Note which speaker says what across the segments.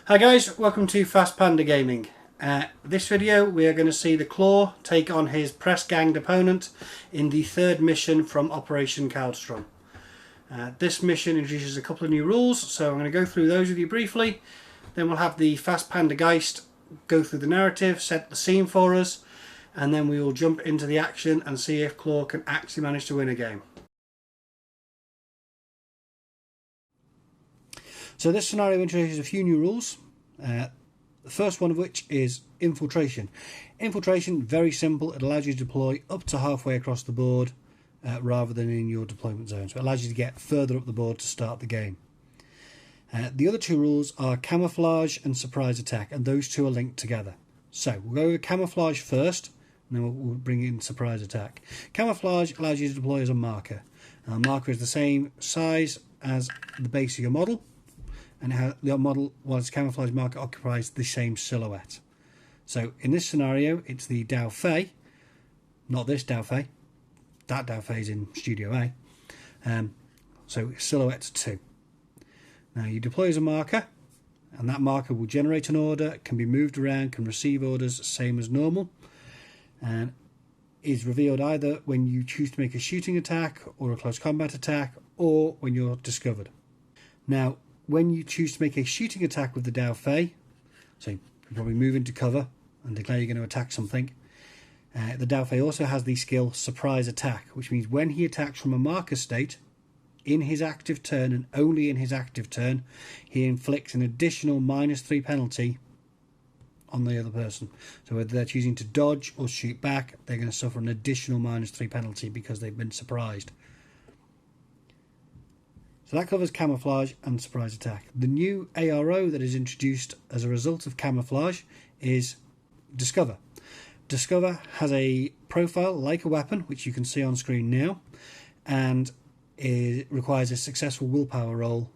Speaker 1: Hi guys, welcome to Fast Panda Gaming. This video we are going to see the Claw take on his press-ganged opponent in the third mission from Operation Kaldstrom. This mission introduces a couple of new rules, so I'm going to go through those with you briefly. Then we'll have the Fast Panda Geist go through the narrative, set the scene for us, and then we will jump into the action and see if Claw can actually manage to win a game. So this scenario introduces a few new rules. The first one of which is infiltration. Infiltration, very simple. It allows you to deploy up to halfway across the board rather than in your deployment zone. So it allows you to get further up the board to start the game. The other two rules are camouflage and surprise attack, and those two are linked together. So we'll go over camouflage first, and then we'll bring in surprise attack. Camouflage allows you to deploy as a marker. A marker is the same size as the base of your model, and how the model, while its camouflage marker, occupies the same silhouette. So in this scenario, it's the Dao Fei, not this Dao Fei. That Dao Fei is in Studio A. So silhouette 2. Now you deploy as a marker, and that marker will generate an order, can be moved around, can receive orders, same as normal, and is revealed either when you choose to make a shooting attack or a close combat attack, or when you're discovered. Now, when you choose to make a shooting attack with the Dao Fei, so you probably move into cover and declare you're going to attack something, the Dao Fei also has the skill surprise attack, which means when he attacks from a marker state, in his active turn and only in his active turn, he inflicts an additional -3 penalty on the other person. So whether they're choosing to dodge or shoot back, they're going to suffer an additional -3 penalty because they've been surprised. So that covers camouflage and surprise attack. The new ARO that is introduced as a result of camouflage is Discover. Discover has a profile like a weapon, which you can see on screen now, and it requires a successful willpower roll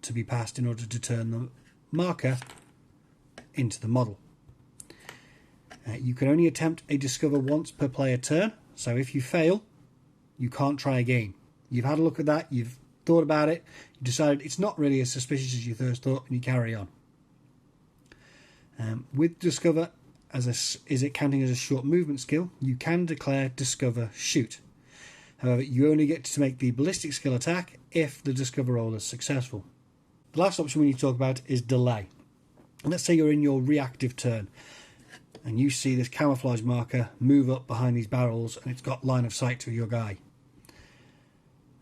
Speaker 1: to be passed in order to turn the marker into the model. You can only attempt a Discover once per player turn, so if you fail, you can't try again. You've had a look at that, you've thought about it, you decided it's not really as suspicious as you first thought, and you carry on. With Discover, is it counting as a short movement skill, you can declare Discover Shoot. However, you only get to make the ballistic skill attack if the Discover roll is successful. The last option we need to talk about is Delay. And let's say you're in your reactive turn, and you see this camouflage marker move up behind these barrels, and it's got line of sight to your guy.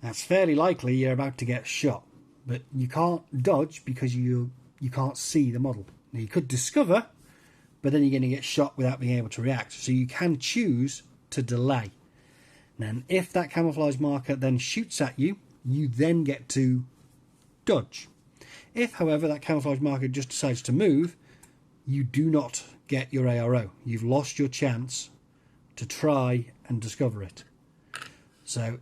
Speaker 1: That's fairly likely you're about to get shot, but you can't dodge because you can't see the model. Now you could discover, but then you're going to get shot without being able to react. So you can choose to delay. And if that camouflage marker then shoots at you, you then get to dodge. If, however, that camouflage marker just decides to move, you do not get your ARO. You've lost your chance to try and discover it. So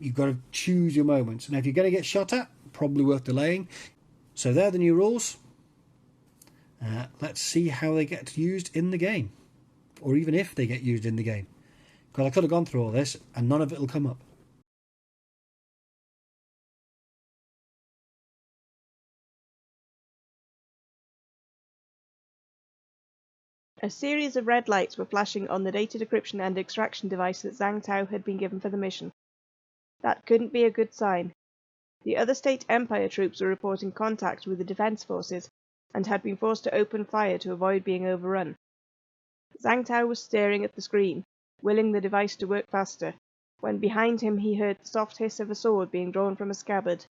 Speaker 1: you've got to choose your moments. Now, if you're going to get shot at, probably worth delaying. So they're the new rules. Let's see how they get used in the game. Or even if they get used in the game. Because I could have gone through all this and none of it will come up.
Speaker 2: A series of red lights were flashing on the data decryption and extraction device that Zhang Tao had been given for the mission. That couldn't be a good sign. The other State Empire troops were reporting contact with the defense forces and had been forced to open fire to avoid being overrun. Zhang Tao was staring at the screen, willing the device to work faster, when behind him he heard the soft hiss of a sword being drawn from a scabbard.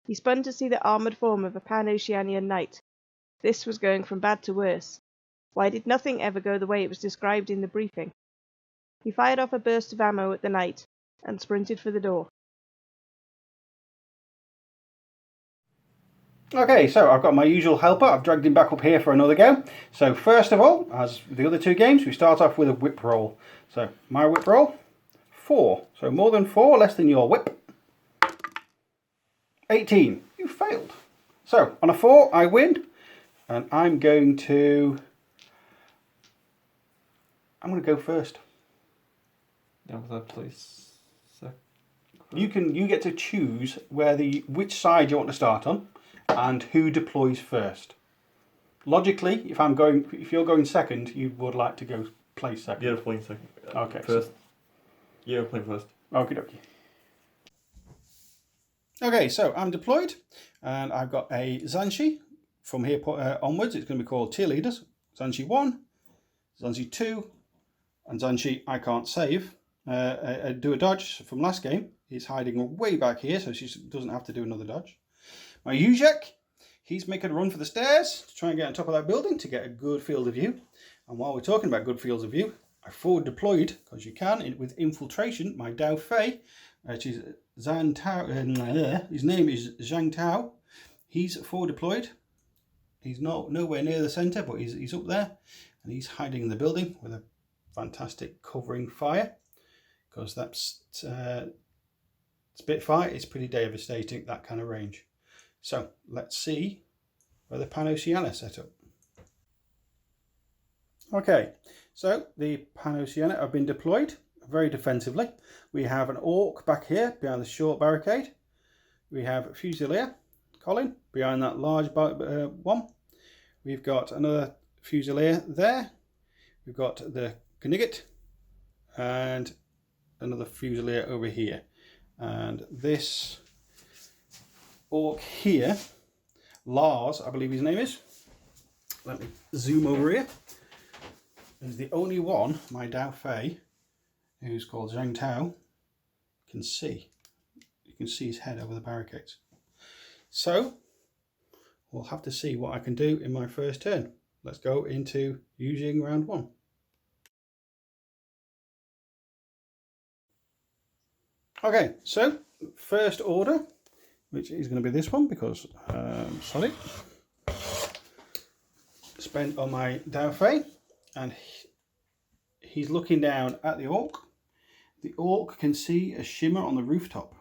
Speaker 2: He spun to see the armoured form of a Pan-Oceanian knight. This was going from bad to worse. Why did nothing ever go the way it was described in the briefing? He fired off a burst of ammo at the knight and sprinted for the door.
Speaker 1: Okay, so I've got my usual helper. I've dragged him back up here for another go. So first of all, as the other two games, we start off with a whip roll. So my whip roll, 4. So more than 4, less than your whip. 18. You failed. So on a 4, I win. And I'm going to go first.
Speaker 3: Yeah, with that place.
Speaker 1: You get to choose which side you want to start on, and who deploys first. Logically, if you're going second, you would like to go play second.
Speaker 3: You're playing second.
Speaker 1: Okay.
Speaker 3: First. You're playing first.
Speaker 1: Okie dokie. Okay, so I'm deployed, and I've got a Zanshi. From here onwards, it's going to be called tier leaders. Zanshi 1, Zanshi 2, and Zanshi I can't save. Do a dodge from last game. He's hiding way back here, so she doesn't have to do another dodge. My Uzek, he's making a run for the stairs to try and get on top of that building to get a good field of view. And while we're talking about good fields of view, I forward deployed, because you can, with infiltration, my Dao Fei, which is Zhang Tao, his name is Zhang Tao. He's forward deployed. He's nowhere near the centre, but he's up there, and he's hiding in the building with a fantastic covering fire, because that's Spitfire is pretty devastating, that kind of range. So let's see where the Pan-Oceania set up. Okay, so the Pan-Oceania have been deployed very defensively. We have an Orc back here behind the short barricade. We have Fusilier, Colin, behind that large one. We've got another Fusilier there. We've got the Knigget and another Fusilier over here. And this Orc here, Lars, I believe his name is. Let me zoom over here. Is the only one my Dao Fei, who's called Zhang Tao, can see. You can see his head over the barricades. So we'll have to see what I can do in my first turn. Let's go into using round 1. Okay, so first order, which is going to be this one because solid. Spent on my Dao Fei, and he's looking down at the Orc. The Orc can see a shimmer on the rooftop.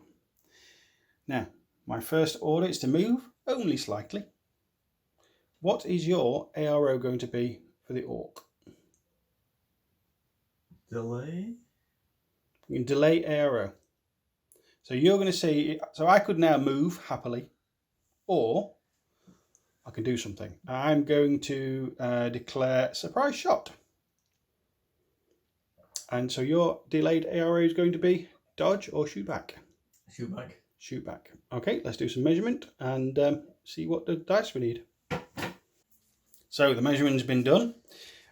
Speaker 1: Now, my first order is to move only slightly. What is your ARO going to be for the Orc?
Speaker 3: Delay?
Speaker 1: You can delay ARO. So you're going to see, so I could now move happily, or I can do something. I'm going to declare surprise shot. And so your delayed ARO is going to be dodge or shoot back?
Speaker 3: Shoot back.
Speaker 1: Shoot back. Okay, let's do some measurement and see what the dice we need. So the measurement's been done,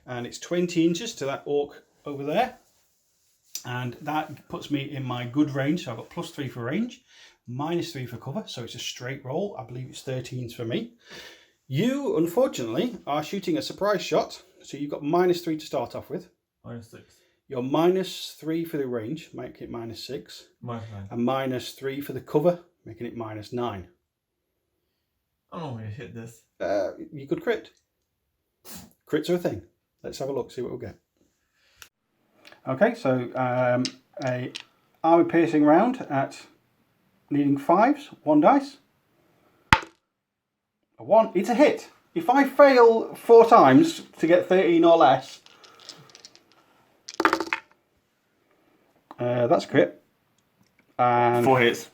Speaker 1: and it's 20 inches to that Orc over there. And that puts me in my good range. So I've got +3 for range, -3 for cover. So it's a straight roll. I believe it's 13s for me. You, unfortunately, are shooting a surprise shot. So you've got -3 to start off with.
Speaker 3: -6.
Speaker 1: You're -3 for the range, make it -6.
Speaker 3: -9.
Speaker 1: And -3 for the cover, making it -9.
Speaker 3: I don't know where to hit this.
Speaker 1: You could crit. Crits are a thing. Let's have a look, see what we'll get. Okay, so a armor piercing round at needing 5s, 1 dice. A 1, it's a hit. If I fail 4 times to get 13 or less, that's a crit. And
Speaker 3: 4 hits.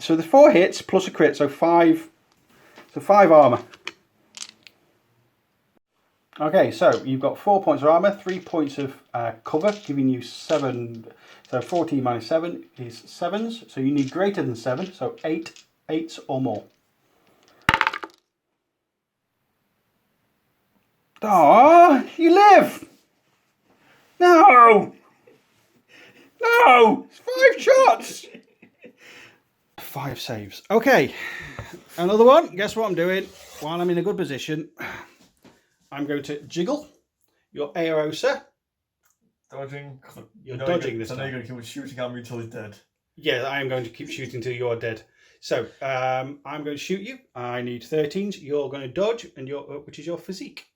Speaker 1: so there's 4 hits plus a crit, so 5 armor. Okay, so you've got 4 points of armor, 3 points of cover, giving you 7. So 14 minus 7 is 7s. So you need greater than 7, so 8 8s or more. Ah, you live! No! No! It's 5 shots! 5 saves. Okay, another one. Guess what I'm doing while I'm in a good position? I'm going to jiggle your ARO, sir.
Speaker 3: Dodging.
Speaker 1: You're dodging this
Speaker 3: time. So now
Speaker 1: time.
Speaker 3: you're going to keep shooting at me until he's dead.
Speaker 1: Yeah, I am going to keep shooting until you're dead. So, I'm going to shoot you. I need 13s. You're going to dodge, and which is your physique.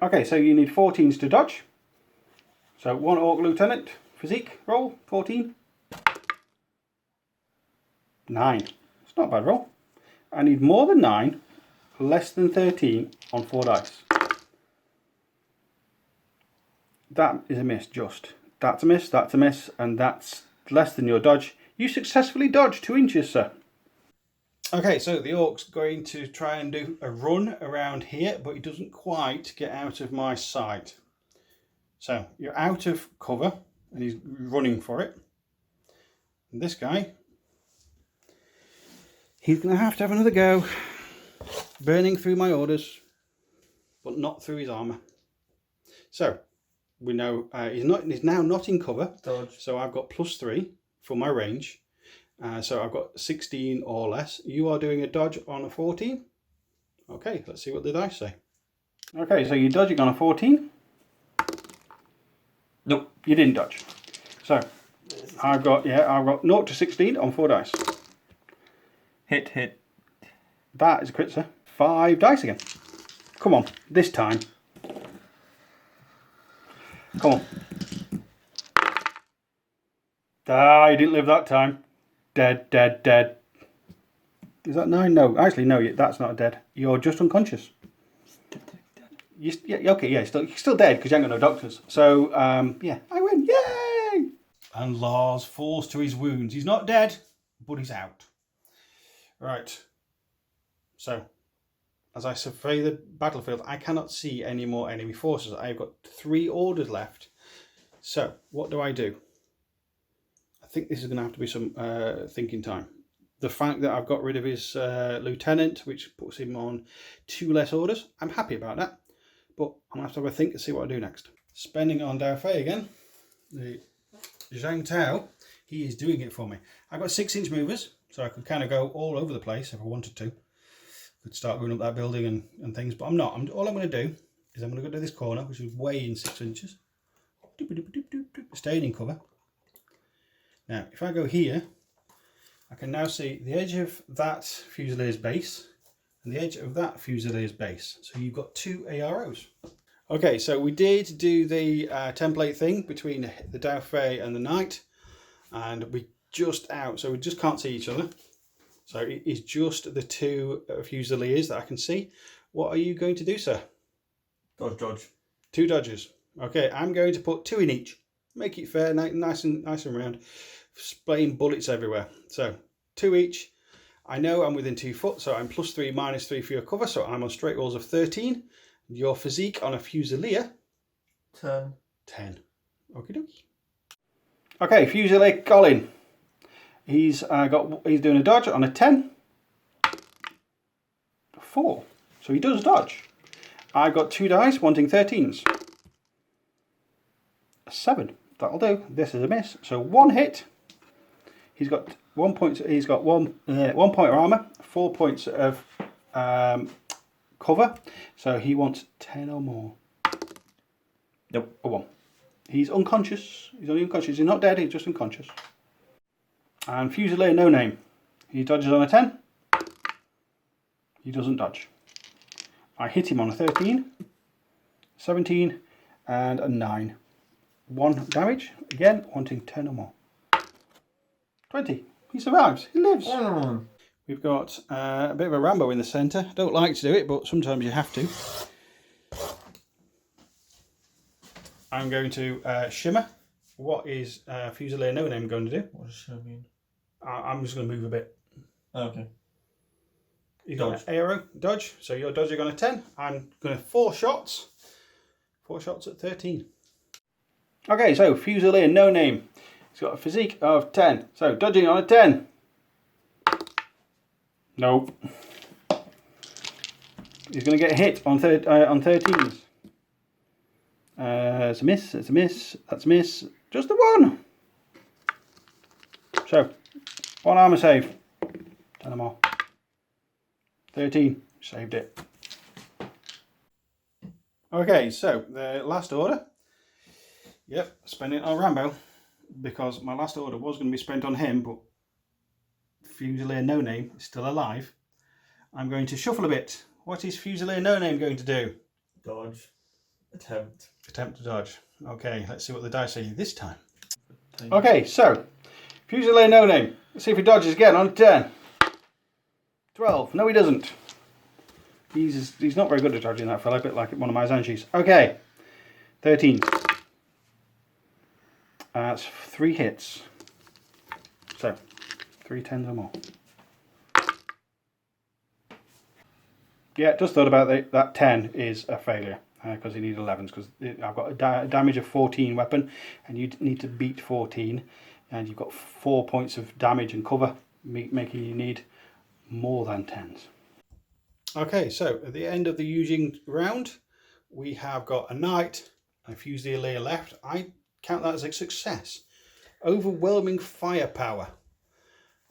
Speaker 1: Okay, so you need 14s to dodge. So 1 Orc Lieutenant, physique, roll, 14. 9. It's not a bad roll. I need more than 9, less than 13 on 4 dice. That is a miss, just. That's a miss, and that's less than your dodge. You successfully dodged 2 inches, sir. Okay, so the orc's going to try and do a run around here, but he doesn't quite get out of my sight. So you're out of cover and he's running for it. And this guy, he's going to have another go, burning through my orders, but not through his armour. So we know he's now not in cover.
Speaker 3: Dodge.
Speaker 1: So I've got +3 for my range. So I've got 16 or less. You are doing a dodge on a 14. Okay, let's see what the dice say. Okay, so you're dodging on a 14.
Speaker 3: Nope.
Speaker 1: You didn't dodge. So I've got 0 to 16 on 4 dice.
Speaker 3: Hit.
Speaker 1: That is a crit, sir. 5 dice again. Come on, this time. Come on. Ah, you didn't live that time. Dead. Is that 9? No, actually, no, that's not a dead. You're just unconscious. You're still dead because you ain't got no doctors. So, yeah, I win. Yay! And Lars falls to his wounds. He's not dead, but he's out. Right. So, as I survey the battlefield, I cannot see any more enemy forces. I've got 3 orders left. So, what do? I think this is going to have to be some thinking time. The fact that I've got rid of his lieutenant, which puts him on 2 less orders, I'm happy about that. But I'm going to have to have a think and see what I do next. Spending on Dao Fei again. The Zhang Tao, he is doing it for me. I've got 6-inch movers, so I could kind of go all over the place if I wanted to. Could start going up that building and things, but I'm not. All I'm going to do is I'm going to go to this corner, which is way in 6 inches. Staying in cover. Now, if I go here, I can now see the edge of that Fusilier's base and the edge of that Fusilier's base. So you've got 2 AROs. Okay, so we did do the template thing between the Dao Fei and the Knight, and we just out, so we just can't see each other. So it is just the 2 Fusiliers that I can see. What are you going to do, sir?
Speaker 3: Dodge.
Speaker 1: 2 dodges. Okay, I'm going to put 2 in each. Make it fair, nice and round. Spraying bullets everywhere. So 2 each. I know I'm within 2 foot, so I'm +3 -3 for your cover. So I'm on straight rolls of 13. Your physique on a Fusilier.
Speaker 3: 10.
Speaker 1: Okie dokie. Okay, Fusilier Colin. He's doing a dodge on a 10. 4. So he does dodge. I've got 2 dice wanting 13s. A 7. That'll do. This is a miss. So 1 hit. He's got 1 point. He's got 1 point of armor, 4 points of cover. So he wants 10 or more. Nope, a 1. He's unconscious. He's only unconscious. He's not dead. He's just unconscious. And Fusilier No Name. He dodges on a 10. He doesn't dodge. I hit him on a 13, 17, and a 9. 1 damage. Again, wanting 10 or more. 20. He survives. He lives. We've got a bit of a Rambo in the centre. I don't like to do it, but sometimes you have to. I'm going to shimmer. What is Fusilier No Name going to do?
Speaker 3: What does shimmer mean?
Speaker 1: I'm just going to move a bit.
Speaker 3: Okay.
Speaker 1: You've got an arrow, dodge. So you're dodging on a 10. I'm going to 4 shots. 4 shots at 13. Okay, so Fusilier No Name. He's got a physique of 10. So dodging on a 10. Nope. He's going to get hit on 13s. It's a miss. It's a miss. That's a miss. Just the 1. So 1 armor save. 10 or more. 13. Saved it. Okay, so the last order. Yep, spending it on Rambo because my last order was going to be spent on him, but Fusilier No Name is still alive. I'm going to shuffle a bit. What is Fusilier No Name going to do?
Speaker 3: Dodge. Attempt
Speaker 1: to dodge. Okay, let's see what the dice say this time. Okay, so Fusilier No Name. Let's see if he dodges again on a 10. 12. No, he doesn't. He's not very good at dodging, that fella, a bit like one of my Zanshis. Okay, 13. That's 3 hits. So 3 10s or more. Yeah, just thought about that 10 is a failure because you need 11s because I've got a damage of 14 weapon and you need to beat 14 and you've got 4 points of damage and cover, making you need more than 10s. Okay, so at the end of the using round, we have got a knight and a fusilier left. I count that as a success. Overwhelming firepower.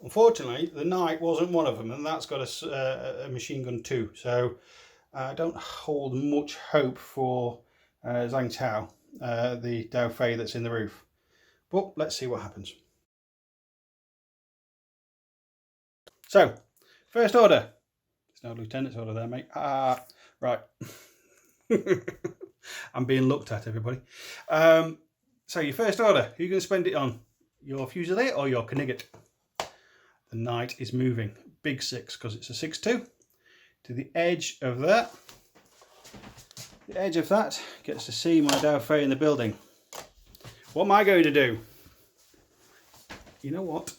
Speaker 1: Unfortunately, the knight wasn't one of them, and that's got a machine gun too. So I don't hold much hope for Zhang Tao, the Dao Fei that's in the roof. But let's see what happens. So, first order. There's no lieutenant's order there, mate. Right. I'm being looked at, everybody. So your first order, who are you going to spend it on? Your Fusilier or your Knigget? The knight is moving. Big 6 because it's a 6-2. To the edge of that. The edge of that gets to see my Dao Fei in the building. What am I going to do? You know what?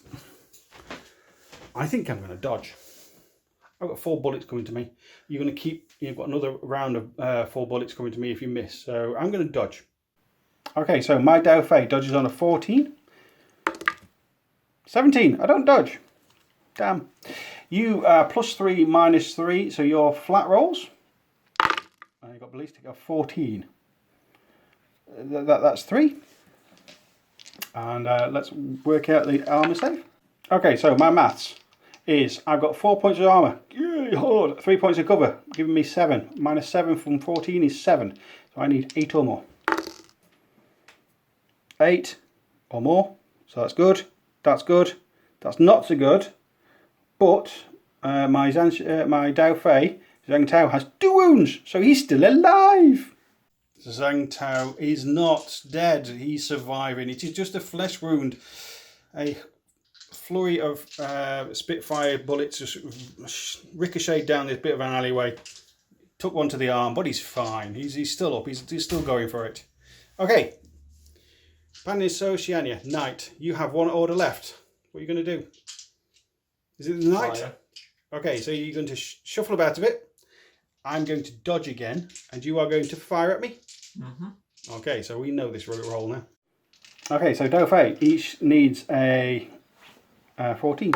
Speaker 1: I think I'm going to dodge. I've got 4 bullets coming to me. You're going to keep, you've got another round of 4 bullets coming to me if you miss. So I'm going to dodge. Okay, so my Dao Fei dodges on a 14. 17, I don't dodge. Damn. You +3, -3, so your flat rolls. And you've got ballistic of 14. That's 3. And let's work out the armor save. Okay, so my maths is I've got 4 points of armor. Yay, hard. 3 points of cover, giving me 7. -7 from 14 is 7. So I need 8 or more. 8 or more. So that's good. That's good. That's not so good. But my Dao Fei, Zhang Tao, has 2 wounds. So he's still alive. Zhang Tao is not dead. He's surviving. It is just a flesh wound. A flurry of Spitfire bullets just ricocheted down this bit of an alleyway. Took one to the arm, but he's fine. He's still up. He's still going for it. Okay. Panda Oceania, knight. You have 1 order left. What are you going to do? Is it the knight?
Speaker 3: Fire.
Speaker 1: Okay, so you're going to shuffle about a bit. I'm going to dodge again, and you are going to fire at me. Mm-hmm. Okay, so we know this roll now. Okay, so Dao Fei each needs a 14.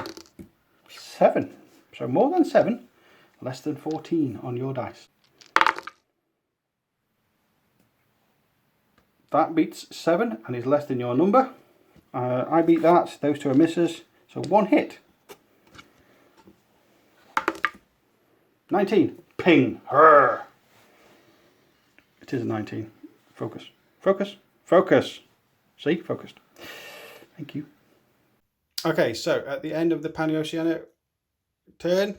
Speaker 1: 7. So more than 7, less than 14 on your dice. That beats 7 and is less than your number. I beat that. Those 2 are misses. So 1 hit. 19. Ping. Her. It is a 19. Focus. Focus. Focus. See? Focused. Thank you. Okay, so at the end of the Panda Oceania turn,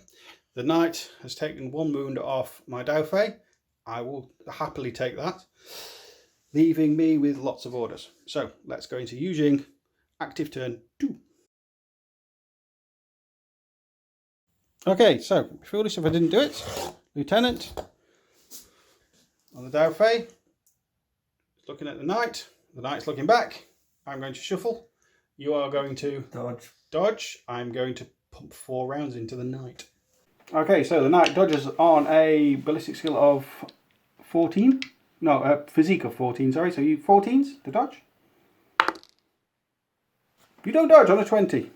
Speaker 1: the knight has taken 1 wound off my Dao Fei. I will happily take that, leaving me with lots of orders. So let's go into using active turn 2. Okay, so foolish if I didn't do it. Lieutenant on the Dao Fei, looking at the knight. The knight's looking back. I'm going to shuffle. You are going to
Speaker 3: Dodge.
Speaker 1: Dodge. I'm going to pump 4 rounds into the knight. Okay, so the knight dodges on a ballistic skill of 14. No, physique of 14, sorry. So you 14s to dodge. You don't dodge on a 20.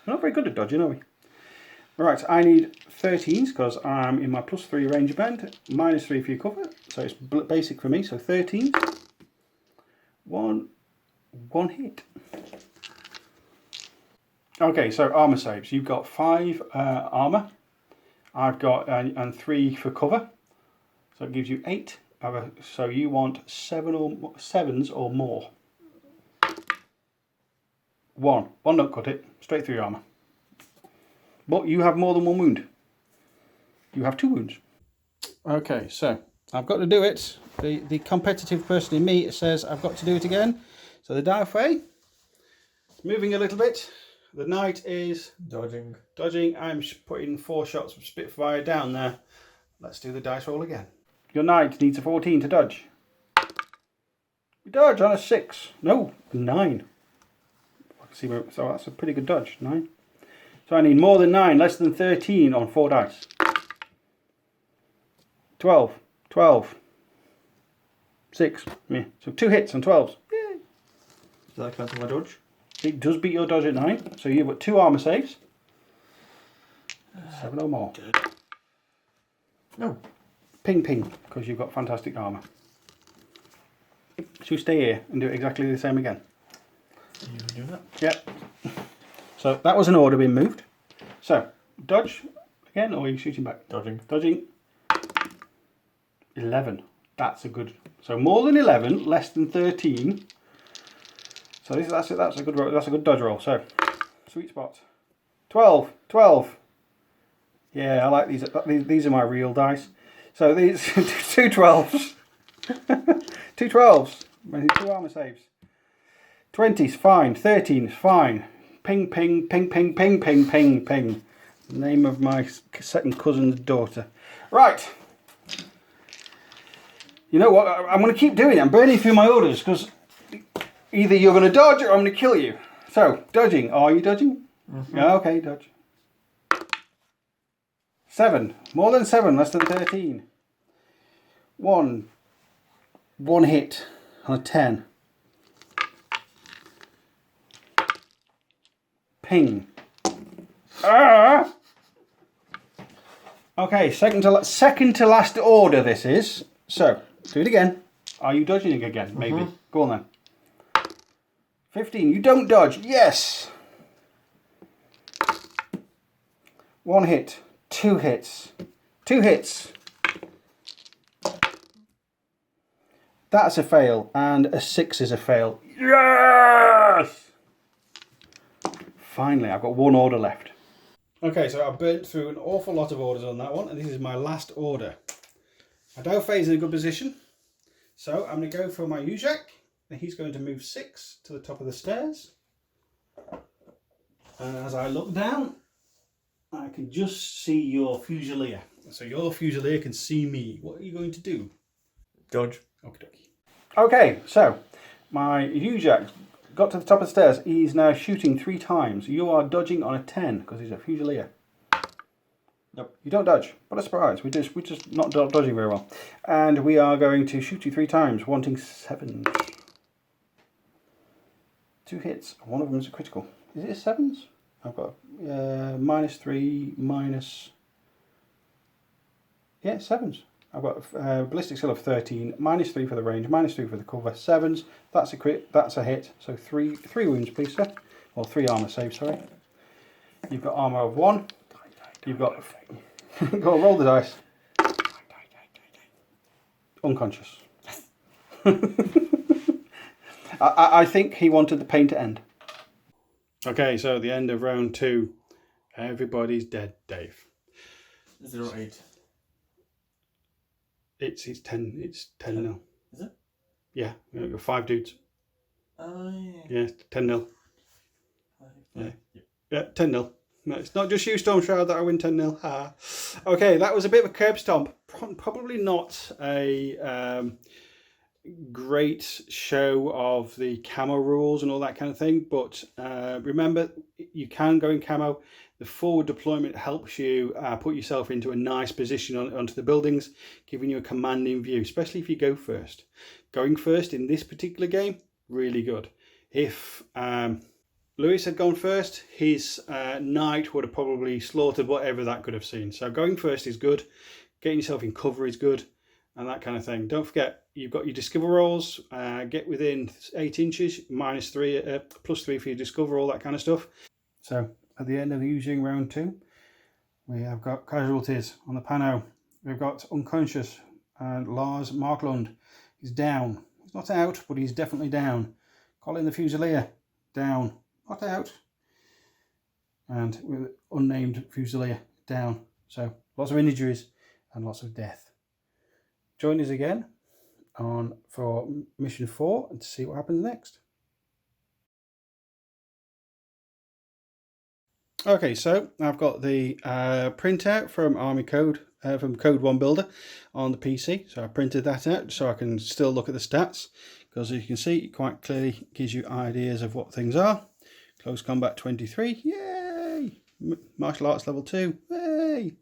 Speaker 1: We're not very good at dodging, are we? Right, I need 13s because I'm in my +3 range band. -3 for your cover. So it's basic for me. So 13s. One hit. Okay, so armor saves. You've got 5 armor. I've got and 3 for cover. So it gives you 8. So you want 7s or more. 1 don't cut it. Straight through your armor. But you have more than 1 wound. You have 2 wounds. Okay, so I've got to do it. The competitive person in me says I've got to do it again. So the Dao Fei is moving a little bit. The knight is
Speaker 3: Dodging.
Speaker 1: dodging. I'm putting 4 shots of Spitfire down there. Let's do the dice roll again. Your knight needs a 14 to dodge. You dodge on a 6. No, 9. So that's a pretty good dodge. 9. So I need more than 9, less than 13 on 4 dice.
Speaker 4: 12, 12, 6. Yeah. So 2 hits on 12s. Yay.
Speaker 3: Does that cancel my dodge?
Speaker 4: It does beat your dodge at 9. So you've got 2 armour saves. 7 or more.
Speaker 3: No.
Speaker 4: Ping, ping, because you've got fantastic armour. So you stay here and do exactly the same again.
Speaker 3: You do that?
Speaker 4: Yep. So that was an order being moved. So, dodge again, or are you shooting back?
Speaker 3: Dodging.
Speaker 4: Dodging. 11. That's a good. So more than 11, less than 13. So that's a good roll. That's a good dodge roll. So sweet spot. 12. 12. Yeah, I like these. These are my real dice. So these 2 12s. 2 12s. 2 armor saves. 20's fine. 13's fine. Ping, ping, ping, ping, ping, ping, ping, ping. Name of my second cousin's daughter. Right. You know what? I'm going to keep doing it. I'm burning through my orders because either you're going to dodge or I'm going to kill you. So, dodging. Are you dodging?
Speaker 3: Mm-hmm.
Speaker 4: Yeah, okay, dodge. 7. More than 7, less than 13. 1 hit on a 10. Ping. Ah! Okay, second to last order this is. So, do it again. Are you dodging again? Maybe. Go on then. 15. You don't dodge. Yes. 1 hit. 2 hits. 2 hits. That's a fail. And a 6 is a fail. Yes! Finally, I've got 1 order left. Okay, so I've burnt through an awful lot of orders on that one, and this is my last order. Adolphe is in a good position, so I'm going to go for my Ujak, and he's going to move 6 to the top of the stairs. And as I look down, I can just see your Fusilier. So your Fusilier can see me. What are you going to do?
Speaker 3: Dodge.
Speaker 4: Okay, so my Ujak got to the top of the stairs. He's now shooting 3 times. You are dodging on a 10 because he's a Fusilier.
Speaker 3: Nope.
Speaker 4: You don't dodge. What a surprise. We're just not dodging very well. And we are going to shoot you 3 times, wanting 7. 2 hits. One of them is a critical. Is it a 7s? I've got -3, minus... Yeah, 7s. I've got ballistic skill of 13, -3 for the range, -3 for the cover, 7s. That's a crit, that's a hit. So 3 wounds, please, sir. Or 3 armor saves, sorry. You've got armor of 1. You've got... Go on, roll the dice. Unconscious. I think he wanted the pain to end. Okay, so at the end of round 2, everybody's dead, Dave.
Speaker 3: 0-8.
Speaker 4: It's 10 0.
Speaker 3: Is it?
Speaker 4: Yeah, you've got 5 dudes.
Speaker 3: Oh, yeah.
Speaker 4: Yeah, 10-0. Yeah, 10-0. No, it's not just you, Storm Shroud, that I win 10-0. Ha. Okay, that was a bit of a curb stomp. Probably not a great show of the camo rules and all that kind of thing, but remember, you can go in camo. The forward deployment helps you put yourself into a nice position onto the buildings, giving you a commanding view, especially if you go first. Going first in this particular game, really good. If Lewis had gone first, his knight would have probably slaughtered whatever that could have seen. So going first is good. Getting yourself in cover is good, and that kind of thing. Don't forget, you've got your discover rolls. Get within 8 inches, -3, +3 for your discover, all that kind of stuff. So at the end of using round 2, we have got casualties on the pano. We've got unconscious, and Lars Marklund is down. He's not out, but he's definitely down. Colin the Fusilier, down. Not out. And with unnamed Fusilier, down. So lots of injuries and lots of death. Join us again for mission 4 and to see what happens next. Okay, so I've got the printout from Army Code, from Code 1 Builder on the PC. So I printed that out so I can still look at the stats, because as you can see, it quite clearly gives you ideas of what things are. Close Combat 23, yay! Martial Arts level 2, yay!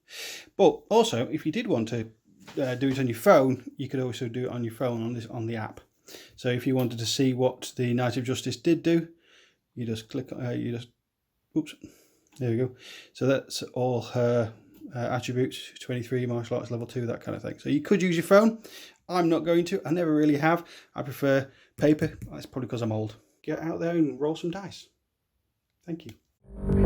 Speaker 4: But also, if you did want to do it on your phone, you could also do it on your phone on the app. So if you wanted to see what the Knight of Justice did do, you just click. Oops, there we go. So that's all her attributes: 23 martial arts level 2, that kind of thing. So you could use your phone. I'm not going to. I never really have. I prefer paper. That's probably because I'm old. Get out there and roll some dice. Thank you.